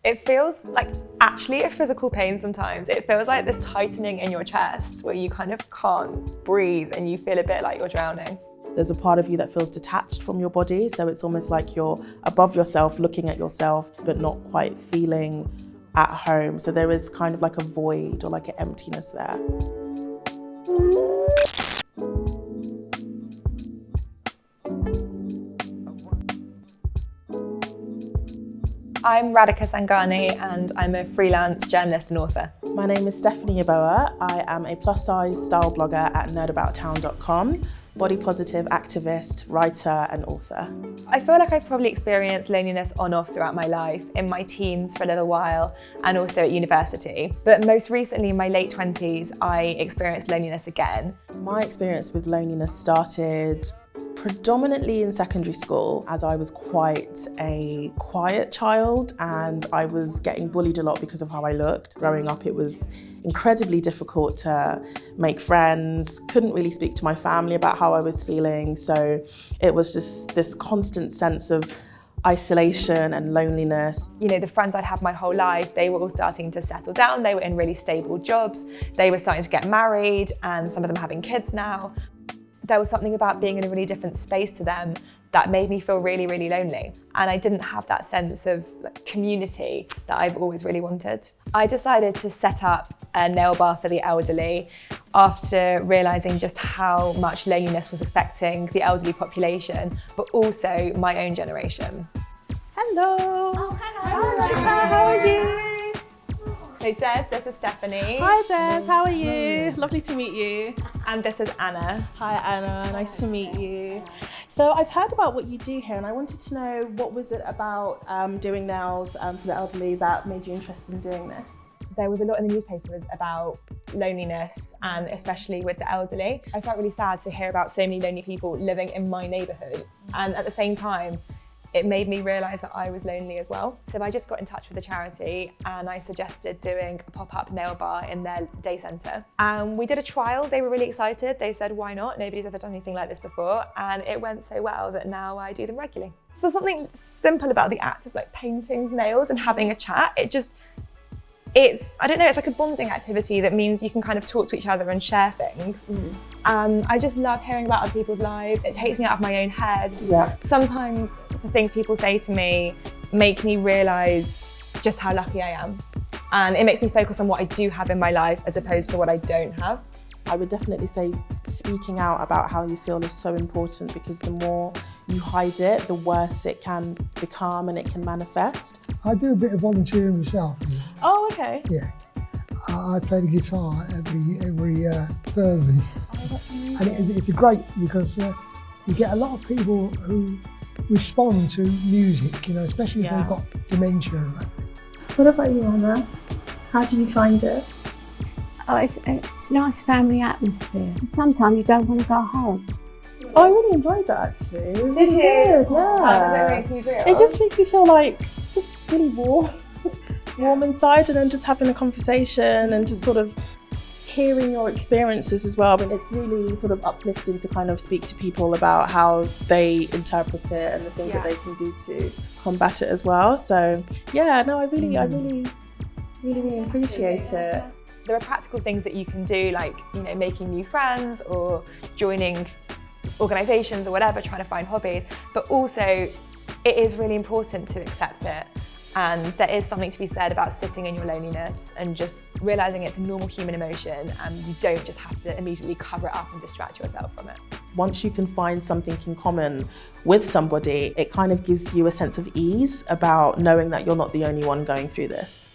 It feels like actually a physical pain sometimes. It feels like this tightening in your chest where you kind of can't breathe and you feel a bit like you're drowning. There's a part of you that feels detached from your body, so it's almost like you're above yourself, looking at yourself, but not quite feeling at home. So there is kind of like a void or like an emptiness there. I'm Radhika Sanghani and I'm a freelance journalist and author. My name is Stephanie Yeboah. I am a plus-size style blogger at nerdabouttown.com, body positive activist, writer and author. I feel like I've probably experienced loneliness on off throughout my life, in my teens for a little while and also at university. But most recently in my late 20s, I experienced loneliness again. My experience with loneliness started predominantly in secondary school, as I was quite a quiet child and I was getting bullied a lot because of how I looked. Growing up, it was incredibly difficult to make friends, couldn't really speak to my family about how I was feeling. So it was just this constant sense of isolation and loneliness. You know, the friends I'd had my whole life, they were all starting to settle down. They were in really stable jobs. They were starting to get married and some of them having kids now. There was something about being in a really different space to them that made me feel really, really lonely. And I didn't have that sense of community that I've always really wanted. I decided to set up a nail bar for the elderly after realising just how much loneliness was affecting the elderly population, but also my own generation. Hello. Oh, hello. Hi, how are you? So Des, this is Stephanie. Hi Des, how are you? Lovely to meet you. And this is Anna. Hi Anna, nice to meet you. So I've heard about what you do here and I wanted to know, what was it about doing nails for the elderly that made you interested in doing this? There was a lot in the newspapers about loneliness and especially with the elderly. I felt really sad to hear about so many lonely people living in my neighbourhood. And at the same time, it made me realise that I was lonely as well. So I just got in touch with the charity and I suggested doing a pop-up nail bar in their day centre. And we did a trial, they were really excited. They said, why not? Nobody's ever done anything like this before. And it went so well that now I do them regularly. There's something simple about the act of like painting nails and having a chat. It's, I don't know, it's like a bonding activity that means you can kind of talk to each other and share things. I just love hearing about other people's lives. It takes me out of my own head. Yeah. Sometimes the things people say to me make me realise just how lucky I am. And it makes me focus on what I do have in my life as opposed to what I don't have. I would definitely say speaking out about how you feel is so important, because the more you hide it, the worse it can become and it can manifest. I do a bit of volunteering myself. Oh, okay. Yeah. I play the guitar every Thursday. And it's great because you get a lot of people who respond to music, you know, especially if they've got dementia and that. What about you, Anna? How do you find it? Oh, it's a nice family atmosphere. Sometimes you don't want to go home. Oh, I really enjoyed that actually. Did you? Yeah. How does it make you feel? It just makes me feel like just really warm inside, and then just having a conversation and just sort of hearing your experiences as well. But it's really sort of uplifting to kind of speak to people about how they interpret it and the things that they can do to combat it as well. So yeah, no, I really appreciate it. There are practical things that you can do, like, you know, making new friends or joining organisations or whatever, trying to find hobbies, but also it is really important to accept it. And there is something to be said about sitting in your loneliness and just realising it's a normal human emotion and you don't just have to immediately cover it up and distract yourself from it. Once you can find something in common with somebody, it kind of gives you a sense of ease about knowing that you're not the only one going through this.